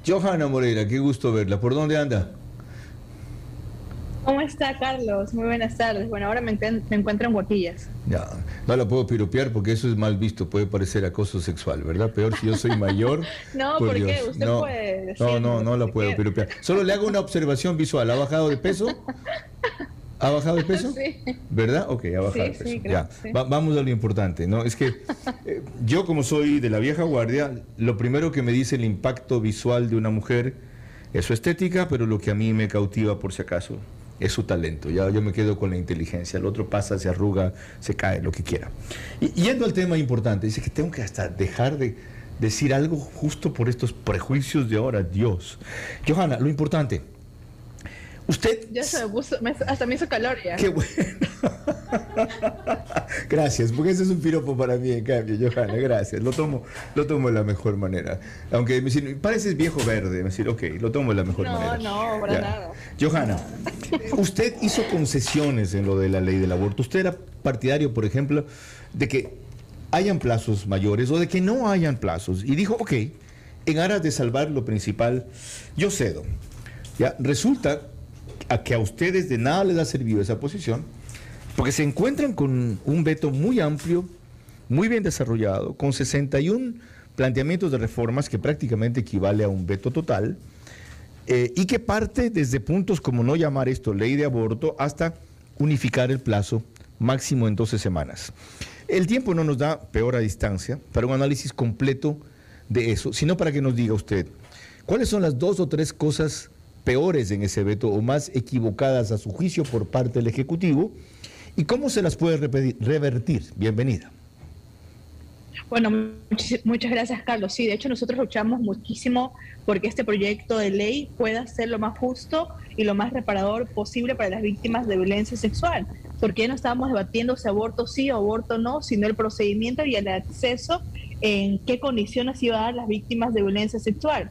Johanna Moreira, qué gusto verla. ¿Por dónde anda? ¿Cómo está, Carlos? Muy buenas tardes. Bueno, ahora me encuentro en Guaquillas. Ya, no la puedo piropear porque eso es mal visto, puede parecer acoso sexual, ¿verdad? Peor si yo soy mayor, No, por ¿por qué? Dios. Usted No, puede no, decirme no, lo que no la usted puedo quiera. piropear. Solo le hago una observación visual. ¿Ha bajado de peso? ¿Ha bajado de peso? Sí, ¿Verdad? Ok, ha bajado de sí, peso. sí, creo Ya, que sí. vamos a lo importante, ¿no? Es que yo como soy de la vieja guardia, lo primero que me dice el impacto visual de una mujer es su estética, pero lo que a mí me cautiva, por si acaso, es su talento. Ya yo me quedo con la inteligencia. El otro pasa, se arruga, se cae, lo que quiera. Y yendo al tema importante, dice que tengo que hasta dejar de decir algo justo por estos prejuicios de ahora. Dios. Johanna, lo importante. Usted... Ya se me puso, hasta me hizo calor ya. Qué bueno. Gracias, porque ese es un piropo para mí, en cambio, Johanna, gracias. Lo tomo de la mejor manera. Aunque me dicen, pareces viejo verde, me decir, ok, lo tomo de la mejor No, manera. no, para Ya. nada. Johanna, usted hizo concesiones en lo de la ley del aborto. Usted era partidario, por ejemplo, de que hayan plazos mayores o de que no hayan plazos. Y dijo, ok, en aras de salvar lo principal, yo cedo. Ya, resulta que a ustedes de nada les ha servido esa posición, porque se encuentran con un veto muy amplio, muy bien desarrollado, con 61 planteamientos de reformas que prácticamente equivale a un veto total, y que parte desde puntos como no llamar esto ley de aborto hasta unificar el plazo máximo en 12 semanas. El tiempo no nos da, peor a distancia, para un análisis completo de eso, sino para que nos diga usted, ¿cuáles son las dos o tres cosas peores en ese veto o más equivocadas a su juicio por parte del Ejecutivo y cómo se las puede revertir? Bienvenida. Bueno, muchas gracias, Carlos. Sí, de hecho nosotros luchamos muchísimo porque este proyecto de ley pueda ser lo más justo y lo más reparador posible para las víctimas de violencia sexual, porque ya no estábamos debatiendo si aborto sí o aborto no, sino el procedimiento y el acceso en qué condiciones iba a dar las víctimas de violencia sexual.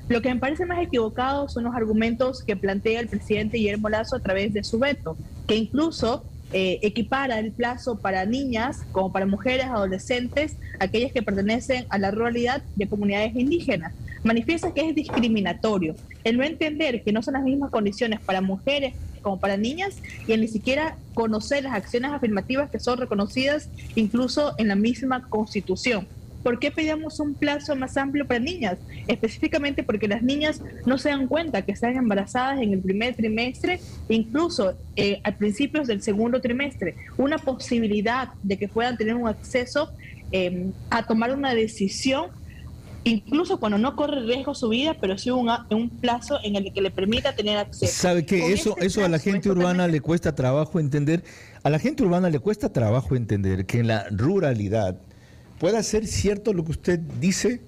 Lo que me parece más equivocado son los argumentos que plantea el presidente Guillermo Lasso a través de su veto, que incluso equipara el plazo para niñas como para mujeres, adolescentes, aquellas que pertenecen a la ruralidad de comunidades indígenas. Manifiesta que es discriminatorio el no entender que no son las mismas condiciones para mujeres como para niñas y el ni siquiera conocer las acciones afirmativas que son reconocidas incluso en la misma Constitución. ¿Por qué pedíamos un plazo más amplio para niñas? Específicamente porque las niñas no se dan cuenta que están embarazadas en el primer trimestre, incluso a principios del segundo trimestre. Una posibilidad de que puedan tener un acceso a tomar una decisión, incluso cuando no corre riesgo su vida, pero sí un plazo en el que le permita tener acceso. ¿Sabe qué? Eso a la gente urbana le cuesta trabajo entender. A la gente urbana le cuesta trabajo entender que en la ruralidad pueda ser cierto lo que usted dice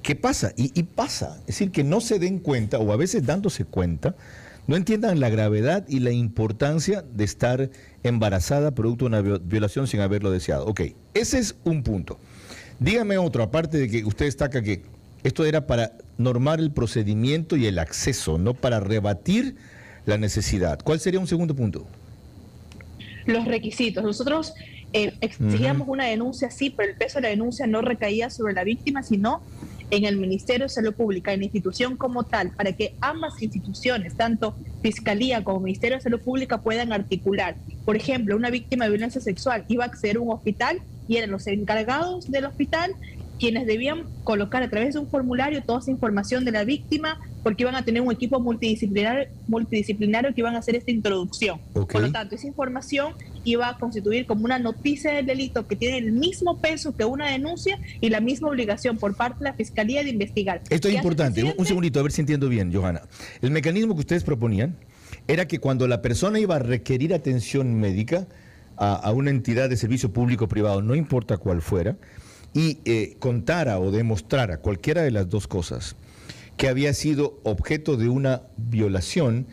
que pasa, y pasa. Es decir, que no se den cuenta, o a veces dándose cuenta, no entiendan la gravedad y la importancia de estar embarazada producto de una violación sin haberlo deseado. Ok, ese es un punto. Dígame otro, aparte de que usted destaca que esto era para normar el procedimiento y el acceso, no para rebatir la necesidad. ¿Cuál sería un segundo punto? Los requisitos. Nosotros exigíamos una denuncia, sí, pero el peso de la denuncia no recaía sobre la víctima, sino en el Ministerio de Salud Pública, en la institución como tal, para que ambas instituciones, tanto Fiscalía como Ministerio de Salud Pública, puedan articular. Por ejemplo, una víctima de violencia sexual iba a acceder a un hospital y eran los encargados del hospital quienes debían colocar a través de un formulario toda esa información de la víctima, porque iban a tener un equipo multidisciplinario que iban a hacer esta introducción. Okay. Por lo tanto, esa información iba a constituir como una noticia del delito que tiene el mismo peso que una denuncia y la misma obligación por parte de la Fiscalía de investigar. Esto es importante. Un segundito, a ver si entiendo bien, Johanna. El mecanismo que ustedes proponían era que cuando la persona iba a requerir atención médica a una entidad de servicio público o privado, no importa cuál fuera, y contara o demostrara cualquiera de las dos cosas, que había sido objeto de una violación,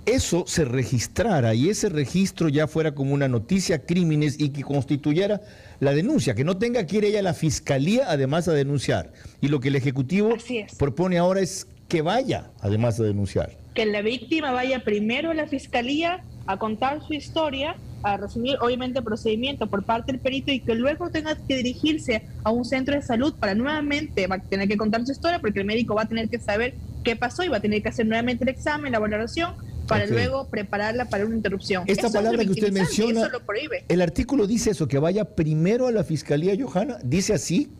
eso se registrara y ese registro ya fuera como una noticia crímenes y que constituyera la denuncia, que no tenga que ir ella a la Fiscalía además a denunciar. Y lo que el Ejecutivo propone ahora es que vaya además a denunciar. Que la víctima vaya primero a la Fiscalía a contar su historia, a recibir obviamente el procedimiento por parte del perito y que luego tenga que dirigirse a un centro de salud para nuevamente va a tener que contar su historia porque el médico va a tener que saber qué qué pasó y va a tener que hacer nuevamente el examen, la valoración, para luego prepararla para una interrupción. Esta palabra que usted menciona, eso lo prohíbe. El artículo dice eso, que vaya primero a la fiscalía, Johanna, ¿dice así?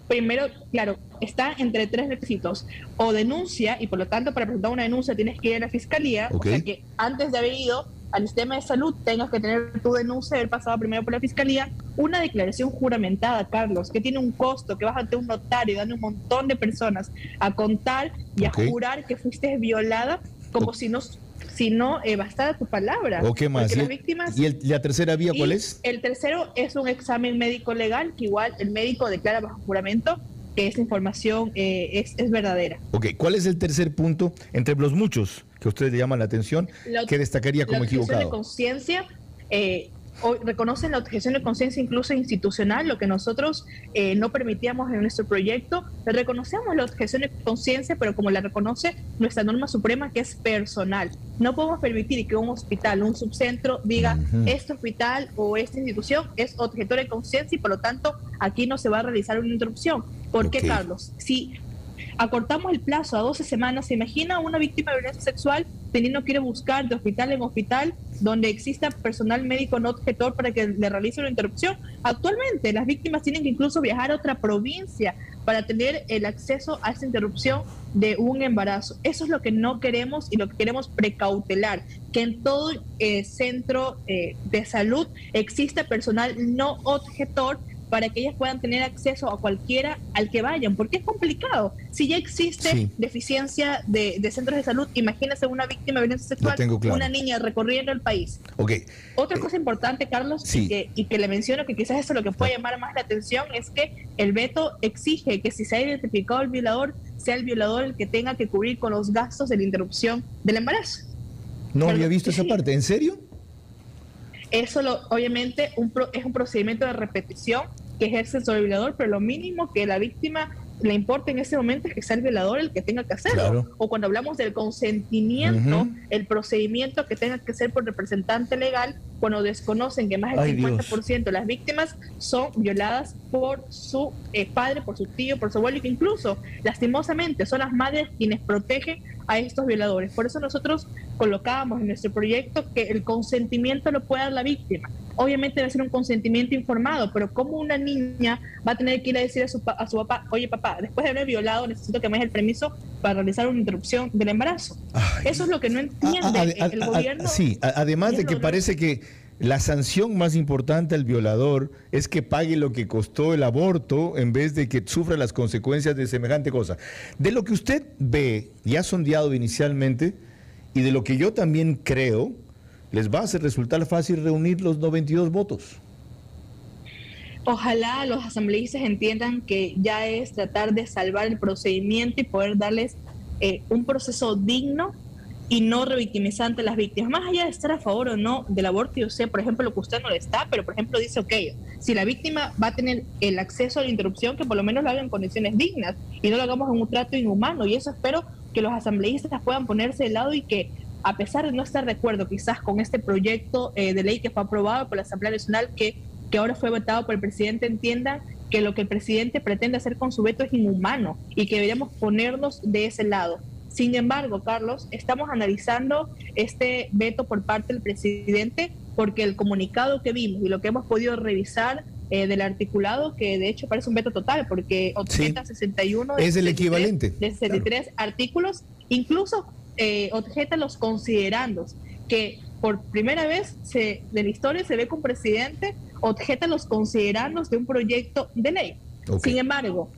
Primero, claro, está entre 3 requisitos. O denuncia, y por lo tanto para presentar una denuncia tienes que ir a la fiscalía, o sea que antes de haber ido al sistema de salud tengas que tener tu denuncia, haber pasado primero por la fiscalía, una declaración juramentada, Carlos, que tiene un costo, que vas ante un notario, dando un montón de personas a contar y a jurar que fuiste violada, como si no bastara tu palabra. ¿O qué más? Las víctimas, ¿Y la tercera vía cuál es? El tercero es un examen médico legal, que igual el médico declara bajo juramento que esa información es verdadera. Ok, ¿cuál es el tercer punto entre los muchos que a ustedes le llaman la atención que destacaría como equivocado? La objeción de conciencia, hoy reconocen la objeción de conciencia incluso institucional, lo que nosotros no permitíamos en nuestro proyecto. Reconocemos la objeción de conciencia, pero como la reconoce nuestra norma suprema, que es personal. No podemos permitir que un hospital, un subcentro diga este hospital o esta institución es objetor de conciencia y por lo tanto aquí no se va a realizar una interrupción. ¿Por qué, Carlos? Si acortamos el plazo a 12 semanas, ¿se imagina una víctima de violencia sexual teniendo que ir a buscar de hospital en hospital donde exista personal médico no objetor para que le realice una interrupción? Actualmente las víctimas tienen que incluso viajar a otra provincia para tener el acceso a esa interrupción de un embarazo. Eso es lo que no queremos y lo que queremos precautelar, que en todo centro de salud exista personal no objetor para que ellas puedan tener acceso a cualquiera al que vayan, porque es complicado. Si ya existe deficiencia de centros de salud, imagínese una víctima de violencia sexual, una niña recorriendo el país. Otra cosa importante, Carlos, y que le menciono, que quizás eso es lo que puede llamar más la atención, es que el veto exige que si se ha identificado el violador, sea el violador el que tenga que cubrir con los gastos de la interrupción del embarazo. No había visto esa parte, ¿en serio? Eso obviamente es un procedimiento de repetición que ejerce sobre el violador, pero lo mínimo que la víctima le importa en ese momento es que sea el violador el que tenga que hacerlo. O cuando hablamos del consentimiento, el procedimiento que tenga que ser por representante legal, cuando desconocen que más del 50% de las víctimas son violadas por su padre, por su tío, por su abuelo, y que incluso, lastimosamente, son las madres quienes protegen a estos violadores. Por eso nosotros colocábamos en nuestro proyecto que el consentimiento lo puede dar la víctima. Obviamente debe ser un consentimiento informado, pero ¿cómo una niña va a tener que ir a decir a su papá, oye papá, después de haber violado necesito que me des el permiso para realizar una interrupción del embarazo? Eso es lo que no entiende el gobierno. Además de que parece que la sanción más importante al violador es que pague lo que costó el aborto en vez de que sufra las consecuencias de semejante cosa. De lo que usted ve y ha sondeado inicialmente, y de lo que yo también creo, les va a hacer resultar fácil reunir los 92 votos. Ojalá los asambleístas entiendan que ya es tratar de salvar el procedimiento y poder darles un proceso digno y no revictimizante a las víctimas. Más allá de estar a favor o no del aborto, yo sé, por ejemplo, lo que usted no le está, pero por ejemplo dice, si la víctima va a tener el acceso a la interrupción, que por lo menos lo haga en condiciones dignas y no lo hagamos en un trato inhumano, y eso espero que los asambleístas puedan ponerse de lado y que, a pesar de no estar de acuerdo quizás con este proyecto de ley que fue aprobado por la Asamblea Nacional, que ahora fue votado por el presidente, entiendan que lo que el presidente pretende hacer con su veto es inhumano y que deberíamos ponernos de ese lado. Sin embargo, Carlos, estamos analizando este veto por parte del presidente porque el comunicado que vimos y lo que hemos podido revisar del articulado, que de hecho parece un veto total porque objeta 61 es el equivalente de 63 artículos, incluso objeta los considerandos, que por primera vez de la historia se ve que un presidente objeta los considerandos de un proyecto de ley. Sin embargo,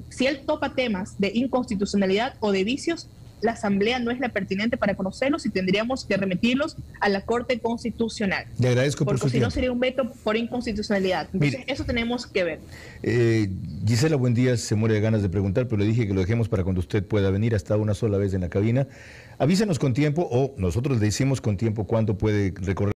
si él topa temas de inconstitucionalidad o de vicios, la Asamblea no es la pertinente para conocerlos y tendríamos que remitirlos a la Corte Constitucional. Le agradezco por su tiempo. Porque si no sería un veto por inconstitucionalidad. Entonces, eso tenemos que ver. Gisela Buendía se muere de ganas de preguntar, pero le dije que lo dejemos para cuando usted pueda venir. Hasta una sola vez en la cabina. Avísenos con tiempo o nosotros le decimos con tiempo cuándo puede recorrer.